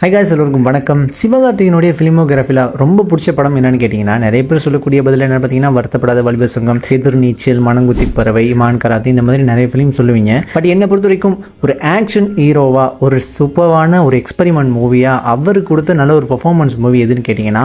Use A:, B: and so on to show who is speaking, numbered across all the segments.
A: High guys, எல்லோருக்கும் வணக்கம். சிவகார்த்திகனுடைய ஃபிலிமோகிராஃபியில் ரொம்ப பிடிச்ச படம் என்னன்னு கேட்டிங்கன்னா, நிறைய பேர் சொல்லக்கூடிய பதில் என்ன பார்த்தீங்கன்னா, வருத்தப்படாத வாலிபர் சங்கம், எதிர்நீச்சல், மனங்குத்தி பறவை, மான் கராத்தி, இந்த மாதிரி நிறைய ஃபிலிம் சொல்லுவீங்க. பட் என்னை பொறுத்த வரைக்கும் ஒரு ஆக்ஷன் ஹீரோவா, ஒரு சூப்பரான ஒரு எக்ஸ்பெரிமெண்ட் மூவியாக அவருக்கு கொடுத்த நல்ல ஒரு பர்ஃபார்மன்ஸ் மூவி எதுன்னு கேட்டிங்கன்னா,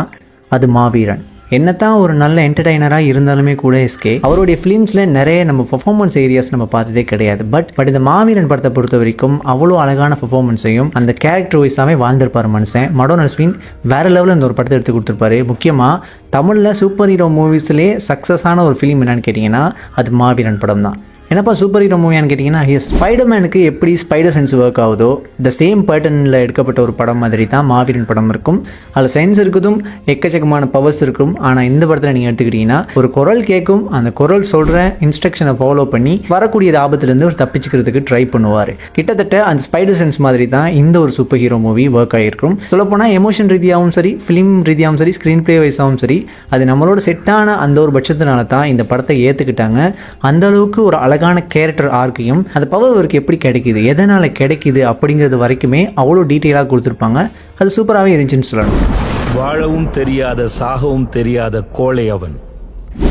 A: அது மாவீரன். என்னத்தான் ஒரு நல்ல என்டர்டைனராக இருந்தாலுமே கூட அவருடைய ஃபிலிம்ஸில் நிறைய நம்ம பர்ஃபார்மன்ஸ் ஏரியாஸ் நம்ம பார்த்ததே கிடையாது. பட் இந்த மாவீரன் படத்தை பொறுத்த வரைக்கும் அவ்வளோ அழகான பர்ஃபார்மன்ஸையும் அந்த கேரக்டர் வைஸாகவே வாழ்ந்திருப்பார் மனுஷன். மடோன் அஸ்வின் வேற லெவலில் இந்த ஒரு படத்தை எடுத்து கொடுத்துருப்பாரு. முக்கியமாக தமிழில் சூப்பர் ஹீரோ மூவிஸ்லேயே சக்ஸஸான ஒரு ஃபிலிம் என்னன்னு கேட்டிங்கன்னா, அது மாவீரன் படம் தான். என்னப்பா சூப்பர் ஹீரோ மூவியான்னு கேட்டிங்கன்னா, ஸ்பைடர்மேனுக்கு எப்படி ஸ்பைடர் சென்ஸ் ஒர்க் ஆகுதோ த சேம் பேட்டர்னில் எடுக்கப்பட்ட ஒரு படம் மாதிரி தான் மாவீரன் படம் இருக்கும். அதில் சென்ஸ் இருக்குதும், எக்கச்சக்கமான பவர்ஸ் இருக்கும். ஆனால் இந்த படத்தில் நீங்கள் எடுத்துக்கிட்டிங்கன்னா, ஒரு குரல் கேட்கும், அந்த குரல் சொல்கிற இன்ஸ்ட்ரக்ஷனை ஃபாலோ பண்ணி வரக்கூடிய ஆபத்துலேருந்து ஒரு தப்பிச்சுக்கிறதுக்கு ட்ரை பண்ணுவார். கிட்டத்தட்ட அந்த ஸ்பைடர் சென்ஸ் மாதிரி தான் இந்த ஒரு சூப்பர் ஹீரோ மூவி ஒர்க் ஆகிருக்கும். சொல்லப்போனால் எமோஷன் ரீதியாகவும் சரி, ஃபிலிம் ரீதியாகவும் சரி, ஸ்க்ரீன் பிளே வைஸாகவும் சரி, அது நம்மளோட செட்டான அந்த ஒரு பட்சத்தினால தான் இந்த படத்தை ஏற்றுக்கிட்டாங்க. அந்த அளவுக்கு ஒரு அழகான கேரக்டர் ஆர்க்கையும் அந்த பவர் அவருக்கு எப்படி கிடைக்குது, எதனால் கிடைக்குது அப்படிங்கிறது வரைக்குமே அவ்வளோ டீட்டெயிலாக கொடுத்துருப்பாங்க. அது சூப்பராகவே இருந்துச்சுன்னு சொல்லணும்.
B: வாழவும் தெரியாத சாகவும் தெரியாத கோழை அவன்.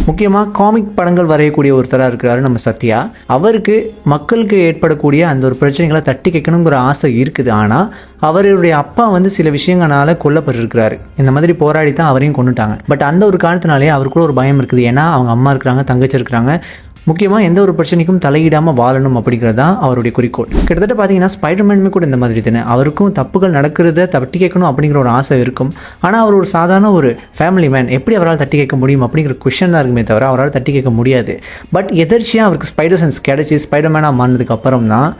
A: முக்கியமாக காமிக் படங்கள் வரையக்கூடிய ஒருத்தராக இருக்கிறாரு நம்ம சத்யா. அவருக்கு மக்களுக்கு ஏற்படக்கூடிய அந்த ஒரு பிரச்சனைகளை தட்டி கேட்கணுங்கிற ஆசை இருக்குது. ஆனால் அவருடைய அப்பா சில விஷயங்களால கொல்லப்பட்டிருக்கிறாரு. இந்த மாதிரி போராடி தான் அவரையும் கொண்டுட்டாங்க. பட் அந்த ஒரு காரணத்தினாலே அவருக்குள்ள ஒரு பயம் இருக்குது. ஏன்னா அவங்க அம்மா இருக்கிறாங்க, தங்கச்சி இருக்கிறாங்க. முக்கியமாக எந்த ஒரு பிரச்சனைக்கும் தலையிடாமல் வாழணும் அப்படிங்கிறது தான் அவருடைய குறிக்கோள். கிட்டத்தட்ட பார்த்தீங்கன்னா ஸ்பைடர்மேனுமே கூட இந்த மாதிரி தானே. அவருக்கும் தப்புகள் நடக்கிறத தட்டி கேட்கணும் அப்படிங்கிற ஒரு ஆசை இருக்கும். ஆனால் அவர் ஒரு சாதாரண ஒரு ஃபேமிலி மேன், எப்படி அவரால் தட்டி கேட்க முடியும் அப்படிங்கிற கொஷன் தான் இருக்குமே தவிர அவரால் தட்டி கேட்க முடியாது. பட் எதர்ச்சியாக அவருக்கு ஸ்பைடர் சென்ஸ் கிடைச்சி ஸ்பைடர்மேனாக மாறினதுக்கு அப்புறம் தான்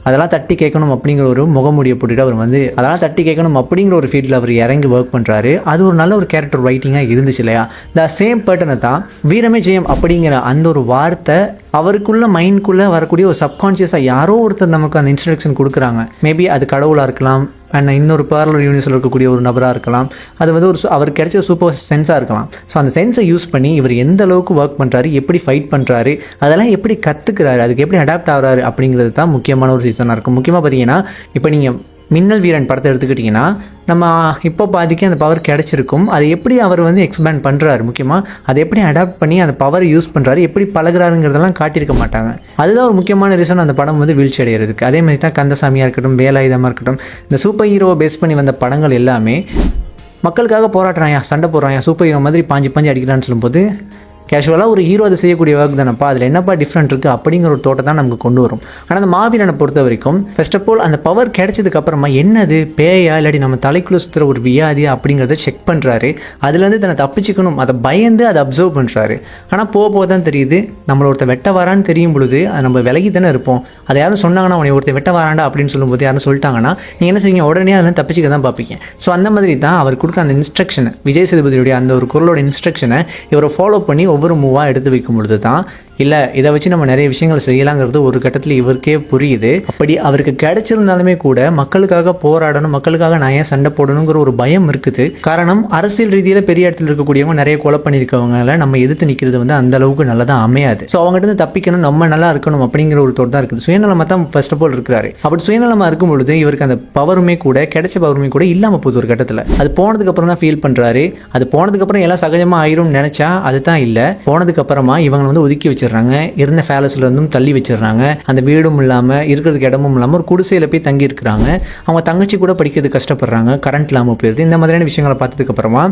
A: அதெல்லாம் தட்டி கேட்கணும் அப்படிங்கிற ஒரு முகமூடியை போட்டுட்டு அவர் அதெல்லாம் தட்டி கேட்கணும் அப்படிங்கிற ஒரு ஃபீல்டில் அவர் இறங்கி ஒர்க் பண்ணுறாரு. அது ஒரு நல்ல ஒரு கேரக்டர் ரைட்டிங்காக இருந்துச்சு இல்லையா. த சேம் பேட்டர்னை தான் வீரமே ஜெயம் அப்படிங்கிற அந்த ஒரு வார்த்தை அவருக்குள்ள மைண்ட்குள்ளே வரக்கூடிய ஒரு சப்கான்ஷியஸாக யாரோ ஒருத்தர் நமக்கு அந்த இன்ஸ்ட்ரக்ஷன் கொடுக்குறாங்க. மேபி அது கடவுளாக இருக்கலாம், அண்ட் இன்னொரு பேரலல் யூனிவர்ஸில் இருக்கக்கூடிய ஒரு நபராக இருக்கலாம். அது ஒரு அவருக்கு கிடைச்ச சூப்பர் சென்ஸாக இருக்கலாம். ஸோ அந்த சென்ஸை யூஸ் பண்ணி இவர் எந்த அளவுக்கு ஒர்க் பண்ணுறாரு, எப்படி ஃபைட் பண்ணுறாரு, அதெல்லாம் எப்படி கற்றுக்கிறாரு, அதுக்கு எப்படி அடாப்ட் ஆகிறாரு அப்படிங்கிறது தான் முக்கியமான ஒரு சீசனாக இருக்கும். முக்கியமாக பார்த்தீங்கன்னா, இப்போ நீங்கள் மின்னல் வீரன் படத்தை எடுத்துக்கிட்டிங்கன்னா, நம்ம இப்போ பாதிக்கு அந்த பவர் கிடச்சிருக்கும். அதை எப்படி அவர் எக்ஸ்பேண்ட் பண்ணுறாரு, முக்கியமாக அதை எப்படி அடாப்ட் பண்ணி அந்த பவரை யூஸ் பண்ணுறாரு, எப்படி பழகுறாருங்கிறதெல்லாம் காட்டியிருக்க மாட்டாங்க. அதுதான் ஒரு முக்கியமான ரீசன் அந்த படம் வீழ்ச்சி அடைகிறதுக்கு. அதே மாதிரி தான் கந்தசாமியாக இருக்கட்டும், வேலாயுதமாக இருக்கட்டும், இந்த சூப்பர் ஹீரோவை பேஸ் பண்ணி வந்த படங்கள் எல்லாமே மக்களுக்காக போராடுறாயா, சண்டை போடுறாயா, சூப்பர் ஹீரோ மாதிரி பாஞ்சு அடிக்கலான்னு சொல்லும்போது கேஷுவலாக ஒரு ஹீரோ அதை செய்யக்கூடிய ஒர்க் தானப்பா, அதில் என்னப்பா டிஃப்ரெண்ட் இருக்குது அப்படிங்கிற ஒரு தோட்டை தான் நமக்கு கொண்டு வரும். ஆனால் அந்த மாவீரனை பொறுத்த வரைக்கும் ஃபர்ஸ்ட் ஆஃப் ஆல் அந்த பவர் கிடைச்சதுக்கு அப்புறமா என்னது பேயா இல்லாட்டி நம்ம தலைக்குள்ள சுற்றுற ஒரு வியாதியா அப்படிங்கிறத செக் பண்ணுறாரு. அதுலேருந்து தன்னை தப்பிச்சுக்கணும், அதை பயந்து அதை அப்சர்வ் பண்ணுறாரு. ஆனால் போக தான் தெரியுது நம்மளை ஒருத்தர் வெட்ட வரான்னு தெரியும் பொழுது அது நம்ம விலகி தானே இருப்போம். அதை யாரும் சொன்னாங்கன்னா உன்னை ஒருத்தர் வெட்ட வராண்டா அப்படின்னு சொல்லும்போது யாரும் சொல்லிட்டாங்கன்னா நீங்கள் என்ன செய்வீங்க, உடனே அதெல்லாம் தப்பிச்சுக்க தான் பார்ப்பீங்க. ஸோ அந்த மாதிரி தான் அவர் கொடுக்குற அந்த இன்ஸ்ட்ரக்ஷனை, விஜய் சேதுபதியுடைய அந்த ஒரு குரலோட இன்ஸ்ட்ரக்ஷனை இவரை ஃபாலோ பண்ணி ஒவ்வொரு மூவாக எடுத்து வைக்கும் பொழுது தான் இல்லை இதை வச்சு நம்ம நிறைய விஷயங்கள் செய்யலாங்கிறது ஒரு கட்டத்தில் இவருக்கே புரியுது. அப்படி அவருக்கு கிடைச்சிருந்தாலுமே கூட மக்களுக்காக போராடணும், மக்களுக்காக நான் ஏன் சண்டை போடணுங்கிற ஒரு பயம் இருக்குது. காரணம் அரசியல் ரீதியில் பெரிய இடத்துல இருக்கக்கூடியவங்க நிறைய கொலை பண்ணியிருக்கவங்கள நம்ம எதிர்த்து நிற்கிறது அந்த அளவுக்கு நல்லதாக அமையாது. ஸோ அவங்ககிட்ட தப்பிக்கணும், நம்ம நல்லா இருக்கணும் அப்படிங்கிற ஒரு தோட்டம் தான் இருக்குது. சுயநலமாக தான் ஃபர்ஸ்ட் ஆஃப் ஆல் இருக்கிறாரு. அப்படி சுயநலமாக இருக்கும் பொழுது இவருக்கு அந்த பவருமே கூட கிடைச்ச பவருமே கூட இல்லாமல் போகுது ஒரு கட்டத்தில். அது போனதுக்கப்புறம் தான் ஃபீல் பண்ணுறாரு. அது போனதுக்கப்புறம் எல்லாம் சகஜமாக ஆயிரும் நினச்சா அதுதான் இல்லை. போனதுக்கப்புறமா இவங்க ஒதுக்கி வச்சு இருந்த பேலஸ்ல இருந்தும் தள்ளி வச்சிடறாங்க. அந்த வீடும் இல்லாம இருக்கிறதுக்கு இடமும் இல்லாம ஒரு குடிசையில போய் தங்கி இருக்கிறாங்க. அவங்க தங்கச்சி கூட படிக்கிறது கஷ்டப்படுறாங்க, கரண்ட் இல்லாம போயிருது. இந்த மாதிரியான விஷயங்களை பார்த்ததுக்கு அப்புறமா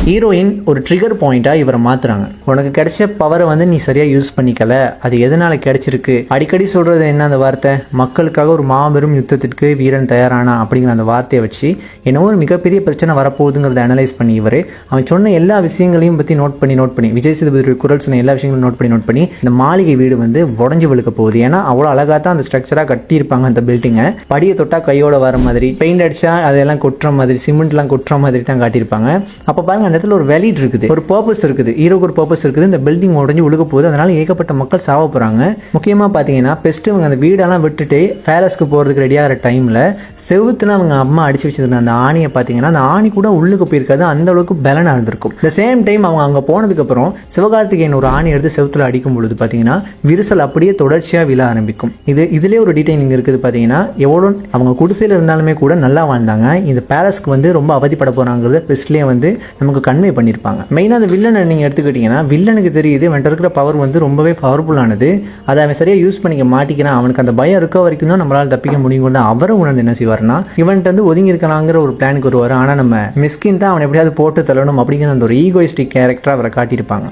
A: ஹீரோயின் ஒரு ட்ரிகர் பாயிண்டா இவரை மாத்துறாங்க. உனக்கு கிடைச்ச பவரை நீ சரியா யூஸ் பண்ணிக்கல, அது எதனால கிடைச்சிருக்கு. அடிக்கடி சொல்றது என்ன அந்த வார்த்தை, மக்களுக்காக ஒரு மாபெரும் யுத்தத்திற்கு வீரன் தயாரானா அப்படிங்கிற அந்த வார்த்தையை வச்சு என்னவோ ஒரு மிகப்பெரிய பிரச்சனை வரப்போகுதுங்கிறத அனலைஸ் பண்ணி இவர் அவன் சொன்ன எல்லா விஷயங்களையும் பத்தி நோட் பண்ணி விஜய் சேதுபதி குரல் சொன்ன எல்லா விஷயங்களும் நோட் பண்ணி இந்த மாளிகை வீடு உடஞ்சி விழுக்க போகுது. ஏன்னா அவ்வளோ அழகாக தான் அந்த ஸ்ட்ரக்சராக கட்டியிருப்பாங்க. அந்த பில்டிங்கை படியை தொட்டா கையோட வர மாதிரி, பெயிண்ட் அடிச்சா அதெல்லாம் கொட்டுற மாதிரி, சிமெண்ட்லாம் கொட்டுற மாதிரி தான் காட்டியிருப்பாங்க. அப்போ பாருங்க அந்த இடத்துல ஒரு வேலிட் இருக்குது, ஒரு பர்பஸ் இருக்குது, ஹீரோக்கு ஒரு பர்பஸ் இருக்குது. இந்த பில்டிங் உடஞ்சி விழுக போகுது, அதனால ஏகப்பட்ட மக்கள் சாவ போகிறாங்க. முக்கியமாக பார்த்தீங்கன்னா பெஸ்ட் இவங்க அந்த வீடெல்லாம் விட்டுட்டு பேலஸ்க்கு போகிறதுக்கு ரெடியாகிற டைமில் செவுத்துல அவங்க அம்மா அடிச்சு வச்சிருந்த அந்த ஆணியை பார்த்தீங்கன்னா அந்த ஆணி கூட உள்ளுக்கு போயிருக்காது, அந்த அளவுக்கு பலனாக இருந்திருக்கும். இந்த சேம் டைம் அவங்க அங்கே போனதுக்கப்புறம் சிவகார்த்திகேயன் ஒரு ஆணி எடுத்து செவுத்துல அடிக்கும் பொழுது பொழுது பார்த்தீங்கன்னா விரிசல் அப்படியே தொடர்ச்சியாக விழ ஆரம்பிக்கும். இதிலே ஒரு டீடைலிங் இருக்குது. பார்த்தீங்கன்னா எவ்வளோ அவங்க குடிசையில் இருந்தாலுமே கூட நல்லா வாழ்ந்தாங்க, இந்த பேலஸ்க்கு வந்து ரொம்ப அவதிப்பட போகிறாங்கிறத ஃபர்ஸ்ட்லேயே வந்து நமக்கு கன்வே பண்ணியிருப்பாங்க. மெயினாக அந்த வில்லனை நீங்கள் எடுத்துக்கிட்டிங்கன்னா வில்லனுக்கு தெரியுது இவன்ட்டு இருக்கிற பவர் வந்து ரொம்பவே பவர்ஃபுல்லானது, அதை அவன் சரியாக யூஸ் பண்ணிக்க மாட்டிக்கிறான், அவனுக்கு அந்த பயம் இருக்க வரைக்கும் தான் நம்மளால் தப்பிக்க முடியும் கொண்டு அவரை உணர்ந்து என்ன செய்வார்னா இவன்ட்டு வந்து ஒதுங்கி இருக்கலாங்கிற ஒரு பிளானுக்கு வருவார். ஆனால் நம்ம மிஸ்கின் தான் அவனை எப்படியாவது போட்டு தள்ளணும் அப்படிங்கிற அந்த ஒரு ஈகோயிஸ்டிக் கேரக்டராக அவரை காட்டியிருப்பாங்க.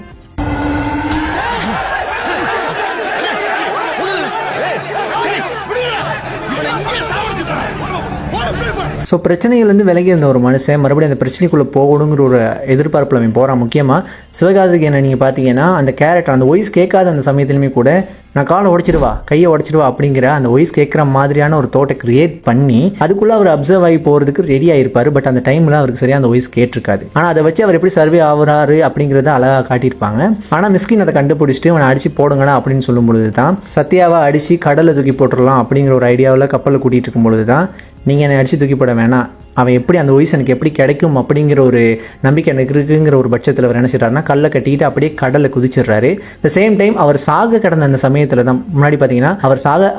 A: ஸோ பிரச்சனைகள்லேருந்து விலகி இருந்த ஒரு மனுஷன் மறுபடியும் அந்த பிரச்சனைக்குள்ளே போகணுங்கிற ஒரு எதிர்பார்ப்பில் அவன் போகிறான். முக்கியமாக சிவகார்த்திகேயனை நீங்கள் பார்த்தீங்கன்னா அந்த கேரக்டர் அந்த வாய்ஸ் கேட்காத அந்த சமயத்துலையுமே கூட நான் காலை உடைச்சிடுவா கையை உடைச்சிடுவா அப்படிங்கிற அந்த வாய்ஸ் கேட்குற மாதிரியான ஒரு தோட்டை கிரியேட் பண்ணி அதுக்குள்ளே அவர் அப்சர்வ் ஆகி போகிறதுக்கு ரெடி ஆகிருப்பார். பட் அந்த டைமில் அவருக்கு சரியாக அந்த வாய்ஸ் கேட்டிருக்காது. ஆனால் அதை வச்சு அவர் எப்படி சர்வே ஆகுறாரு அப்படிங்கிறத அழகாக காட்டியிருப்பாங்க. ஆனால் மிஸ்கின் அதை கண்டுபிடிச்சிட்டு அவனை அடித்து போடுங்கடா அப்படின்னு சொல்லும் பொழுது தான் சத்யாவை அடித்து கடலை தூக்கி போட்டுடலாம் அப்படிங்கிற ஒரு ஐடியாவில் கப்பலில் கூட்டிகிட்டு இருக்கும் பொழுது தான் நீங்கள் என்னை அடித்து தூக்கி போட வேணாம், அவன் எப்படி அந்த வாய்ஸ் எனக்கு எப்படி கிடைக்கும் அப்படிங்கிற ஒரு நம்பிக்கை எனக்கு இருக்குங்கிற ஒரு பட்சத்தில் அவர் என்ன செய்கிறாருன்னா கல்லை கட்டிக்கிட்டு அப்படியே கடலை குதிச்சிடுறாரு. த சேம் டைம் அவர் சாக கடந்த அந்த சமயத்தில் தான் முன்னாடி பார்த்தீங்கன்னா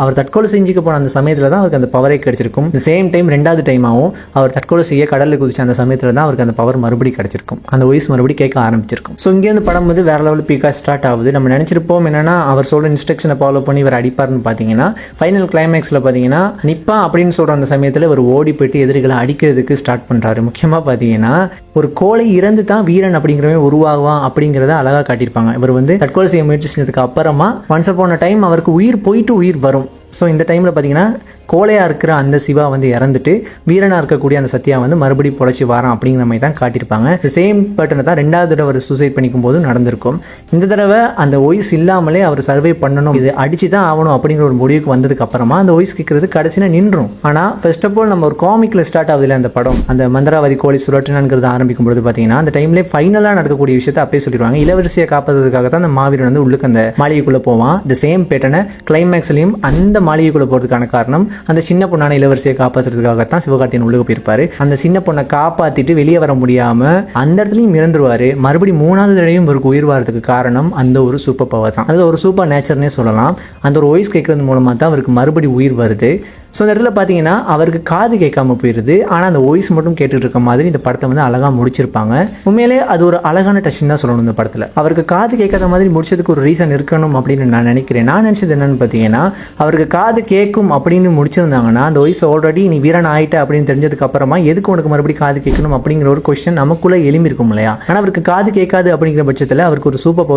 A: அவர் தற்கொலை செஞ்சுக்க போன அந்த சமயத்தில் தான் அவருக்கு அந்த பவரே கிடைச்சிருக்கும். த சேம் டைம் ரெண்டாவது டைமாகவும் அவர் தற்கொலை செய்ய கடலில் குதிச்ச அந்த சமயத்தில் தான் அவருக்கு அந்த பவர் மறுபடியும் கிடைச்சிருக்கும், அந்த வாய்ஸ் மறுபடியும் கேட்க ஆரம்பிச்சிருக்கும். ஸோ இங்கேருந்து படம் வந்து வேற லெவலில் பீக்காக ஸ்டார்ட் ஆகுது. நம்ம நினச்சிருப்போம் என்னன்னா அவர் சொல்கிற இன்ஸ்ட்ரக்ஷனை ஃபாலோ பண்ணி இவர் அடிப்பார்னு பார்த்தீங்கன்னா ஃபைனல் கிளைமேக்ஸில் பார்த்தீங்கன்னா நிப்பா அப்படின்னு சொல்கிற அந்த சமயத்தில் இவர் ஓடி போயிட்டு எதிரிகளை அடிக்கிறதுக்கு ஸ்டார்ட் பண்ணுறாரு. முக்கியமாக பார்த்தீங்கன்னா ஒரு கோழை இறந்து தான் வீரன் அப்படிங்கிறவன் உருவாகுவான் அப்படிங்கிறத அழகாக காட்டியிருப்பாங்க. இவர் வந்து தற்கொலை செய்ய முயற்சி செஞ்சதுக்கு அப்புறமா ஒன்ஸ் அப்பான் அ டைம் அவருக்கு உயிர் போயிட்டு உயிர் வரும். ஸோ இந்த டைமில் பார்த்தீங்கன்னா கோழையாக இருக்கிற அந்த சிவா வந்து இறந்துட்டு வீரனாக இருக்கக்கூடிய அந்த சத்யா வந்து மறுபடியும் பொழைச்சி வரான் அப்படிங்கிற மாதிரி தான் காட்டியிருப்பாங்க. இந்த சேம் பேட்டர்னை தான் ரெண்டாவது தடவை அவர் சூசைட் பண்ணிக்கும் போதும் நடந்திருக்கும். இந்த தடவை அந்த வாய்ஸ் இல்லாமலே அவர் சர்வே பண்ணணும், இது அடிச்சு தான் ஆகணும் அப்படிங்கிற ஒரு முடிவுக்கு வந்ததுக்கு அப்புறமா அந்த வாய்ஸ் கேட்கறது கடைசியில் நின்றும். ஆனால் ஃபர்ஸ்ட் ஆஃப் ஆல் நம்ம ஒரு காமிக்கில் ஸ்டார்ட் ஆகுதுல அந்த படம், அந்த மந்திராவதி கோழி சுரட்டினாங்கிறது ஆரம்பிக்கும் பொழுது பார்த்தீங்கன்னா அந்த டைம்லேயே ஃபைனலாக நடக்கக்கூடிய விஷயத்தை அப்பயே சொல்லிடுவாங்க. இளவரசியை காப்பதற்காக தான் அந்த மாவீரன் வந்து உள்ளுக்கு அந்த மாளிகைக்குள்ளே போவான். இந்த சேம் பேட்டர்னை கிளைமேக்ஸ்லையும் அந்த மாளிகைக்குள்ளே போகிறதுக்கான காரணம் அந்த சின்ன பொண்ணான இளவரசியை காப்பாற்றுறதுக்காகத்தான் சிவகார்த்திகேயன் உள்ளுக்கு போயிருப்பாரு. அந்த சின்ன பொண்ணை காப்பாற்றிட்டு வெளியே வர முடியாமல் அந்த இடத்துலையும் இறந்துருவார். மறுபடியும் மூணாவது தடவையும் இவருக்கு உயிர் வரதுக்கு காரணம் அந்த ஒரு சூப்பர் பவர் தான், அது ஒரு சூப்பர் நேச்சர்னே சொல்லலாம். அந்த ஒரு வாய்ஸ் கேட்கறது மூலமாக தான் அவருக்கு மறுபடியும் உயிர் வருது. ஸோ அந்த இடத்துல பார்த்தீங்கன்னா அவருக்கு காது கேட்காம போயிடுது, ஆனால் அந்த வாய்ஸ் மட்டும் கேட்டுட்டு இருக்க மாதிரி இந்த படத்தை வந்து அழகாக முடிச்சிருப்பாங்க. உண்மையிலே அது ஒரு அழகான டச்சிங் தான் சொல்லணும். இந்த படத்தில் அவருக்கு காது கேட்காத மாதிரி முடிச்சதுக்கு ஒரு ரீசன் இருக்கணும் அப்படின்னு நான் நினைக்கிறேன். நான் நினச்சது என்னன்னு பார்த்தீங்கன்னா அவருக்கு காது கேட்கும் அப்படின்னு முடிச்சிருந்தாங்கன்னா அந்த வாய்ஸ் ஆல்ரெடி நீ வீரன் ஆகிட்ட அப்படின்னு தெரிஞ்சதுக்கு அப்புறமா எதுக்கு உனக்கு மறுபடியும் காது கேட்கணும் அப்படிங்கிற ஒரு கொஸ்டின் நமக்குள்ளே எழும்பி இருக்கும் இல்லையா. ஆனால் அவருக்கு காது கேட்காது அப்படிங்கிற பட்சத்தில் அவருக்கு ஒரு சூப்பர்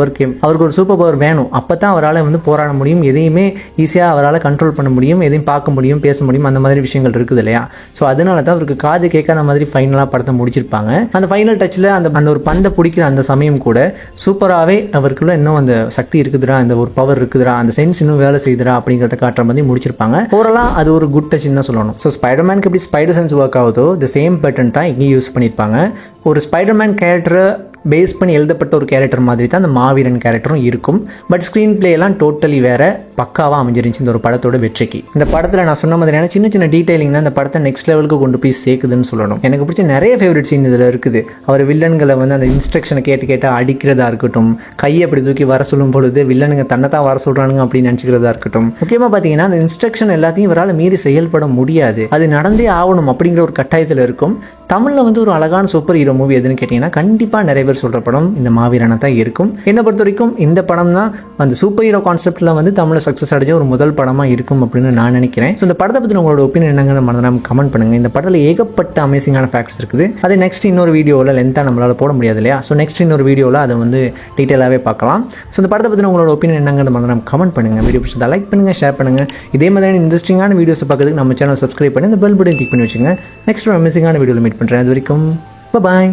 A: பவர் வேணும். அப்போ தான் அவரால் வந்து போராட முடியும், எதையுமே ஈஸியாக அவரால் கண்ட்ரோல் பண்ண முடியும், எதையும் பார்க்க முடியும், பேச முடியும், அந்த மாதிரி விஷயங்கள் இருக்குது இல்லையா. ஸோ அதனால தான் அவருக்கு காது கேட்காத மாதிரி ஃபைனலாக படத்தை முடிச்சிருப்பாங்க. அந்த ஃபைனல் டச்சில் அந்த ஒரு பந்தை பிடிக்கிற அந்த சமயம் கூட சூப்பராகவே அவருக்குள்ள இன்னும் அந்த சக்தி இருக்குதுரா, அந்த ஒரு பவர் இருக்குதுரா, அந்த சென்ஸ் இன்னும் வேலை செய்யுதுரா அப்படிங்கிறத காட்டுற மாதிரி முடிச்சிருப்பாங்க. ஓவராலாக அது ஒரு குட் டச் தான் சொல்லணும். ஸோ ஸ்பைடர்மேனுக்கு எப்படி ஸ்பைடர் சென்ஸ் ஒர்க் ஆகுதோ த சேம் பேட்டர்ன் தான் இங்கேயும் யூஸ் பண்ணியிருப்பாங்க. ஒரு ஸ்பைடர்மேன் கேரக்டரை பேஸ் பண்ணி எழுதப்பட்ட ஒரு கேரக்டர் மாதிரி தான் அந்த மாவீரன் கேரக்டரும் இருக்கும். பட் ஸ்க்ரீன் பிளே எல்லாம் டோட்டலி வேற பக்காவாக அமைஞ்சிருந்துச்சு இந்த ஒரு படத்தோட வெற்றிக்கு. இந்த படத்தில் நான் சொன்ன மாதிரியான சின்ன சின்ன டீடைலிங் தான் இந்த படத்தை நெக்ஸ்ட் லெவலுக்கு கொண்டு போய் சேர்க்குதுன்னு சொல்லணும். எனக்கு பிடிச்ச நிறைய ஃபேவரட் சீன் இதில் இருக்குது. அவர் வில்லன்களை வந்து அந்த இன்ஸ்ட்ரக்ஷனை கேட்டு அடிக்கிறதா இருக்கட்டும், கையை அப்படி தூக்கி வர சொல்லும் பொழுது வில்லனுங்க தன்னை தான் வர சொல்கிறானுங்க அப்படின்னு நினச்சிக்கிறதா இருக்கட்டும். முக்கியமாக பார்த்தீங்கன்னா அந்த இன்ஸ்ட்ரக்ஷன் எல்லாத்தையும் இவரால் மீறி செயல்பட முடியாது, அது நடந்தே ஆகணும் அப்படிங்கிற ஒரு கட்டாயத்தில் இருக்கும். தமிழில் வந்து ஒரு அழகான சூப்பர் ஹீரோ மூவி எதுன்னு கேட்டிங்கன்னா கண்டிப்பாக நிறைய பேர் சொல்கிற படம் இந்த மாவீரனை தான் இருக்கும். என்னை பொறுத்த வரைக்கும் இந்த படம் தான் அந்த சூப்பர் ஹீரோ கான்செப்டில் வந்து தமிழில் சக்ஸஸ் அடைஞ்ச ஒரு முதல் படமாக இருக்கும் அப்படின்னு நான் நினைக்கிறேன். ஸோ இந்த படத்தை பற்றி உங்களோட ஒப்பீனியன் என்னங்கிற மறந்துடாம கமெண்ட் பண்ணுங்கள். இந்த படத்தில் ஏகப்பட்ட அமேசிங்கான ஃபேக்ட்ஸ் இருக்குது. அதை நெக்ஸ்ட் இன்னொரு வீடியோவில் லென்த்தாக நம்மளால் போட முடியாது இல்லையா. ஸோ நெக்ஸ்ட் இன்னொரு வீடியோவில் அதை வந்து டீட்டெயிலாகவே பார்க்கலாம். ஸோ இந்த படத்தை பற்றி உங்களோட ஒப்பீனியன் என்னங்கிறத மறந்துடாம கமெண்ட் பண்ணுங்கள். வீடியோ பிடிச்சதை லைக் பண்ணுங்கள், ஷேர் பண்ணுங்கள். இதே மாதிரியான இன்ட்ரெஸ்டிங்கான வீடியோஸ் பார்க்கறதுக்கு நம்ம சேனல் சப்ஸ்கிரைப் பண்ணி இந்த பெல் பட்டன் கிளிக் பண்ணி வச்சுங்க. நெக்ஸ்ட் ஒரு அமேசிங்கான வீடியோவில் மீட் பண்ணுறேன். அது வரைக்கும் பாய்.